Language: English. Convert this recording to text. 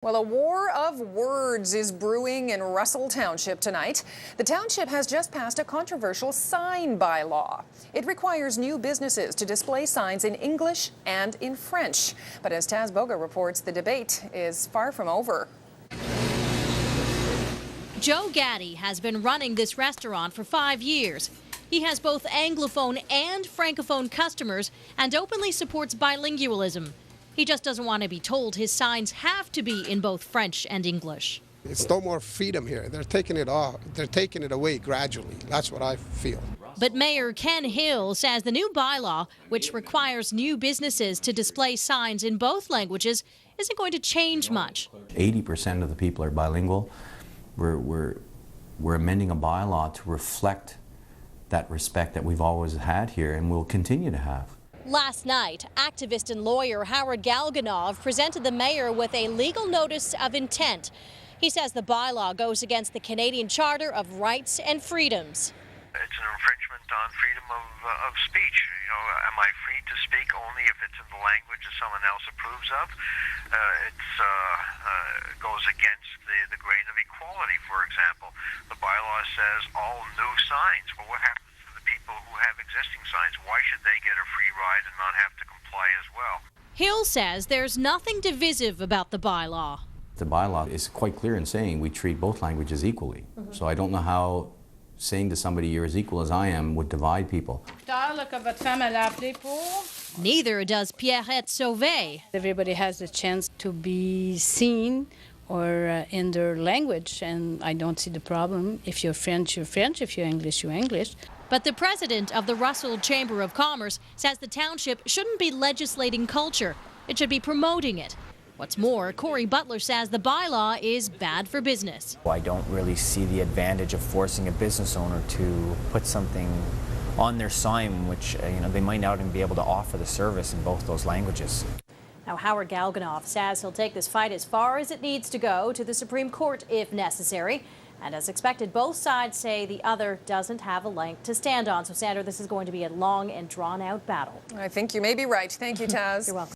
Well, a war of words is brewing in Russel Township tonight. The township has just passed a controversial sign bylaw. It requires new businesses to display signs in English and in French. But as Boga reports, the debate is far from over. Joe Gaddy has been running this restaurant for 5 years. He has both Anglophone and Francophone customers and openly supports bilingualism. He just doesn't want to be told his signs have to be in both French and English. It's no more freedom here. They're taking it off. They're taking it away gradually. That's what I feel. But Mayor Ken Hill says the new bylaw, which requires new businesses to display signs in both languages, isn't going to change much. 80% of the people are bilingual. We're amending a bylaw to reflect that respect that we've always had here and will continue to have. Last night, activist and lawyer Howard Galganov presented the mayor with a legal notice of intent. He says the bylaw goes against the Canadian Charter of Rights and Freedoms. It's an infringement on freedom of speech. You know, am I free to speak only if it's in the language that someone else approves of? It goes against the grain of equality, for example. The bylaw says all new signs. Well, what happens to the people who have existing signs? Why should they get a free ride and not have to comply as well? Hill says there's nothing divisive about the bylaw. The bylaw is quite clear in saying we treat both languages equally. So I don't know how saying to somebody you're as equal as I am would divide people. Neither does Pierrette Sauvé. Everybody has a chance to be seen or in their language, and I don't see the problem. If you're French, you're French. If you're English, you're English. But the president of the Russell Chamber of Commerce says the township shouldn't be legislating culture. It should be promoting it. What's more, Corey Butler says the bylaw is bad for business. I don't really see the advantage of forcing a business owner to put something on their sign which they might not even be able to offer the service in both those languages. Now, Howard Galganov says he'll take this fight as far as it needs to go to the Supreme Court if necessary. And as expected, both sides say the other doesn't have a leg to stand on. So, Sandra, this is going to be a long and drawn-out battle. I think you may be right. Thank you, Taz. You're welcome.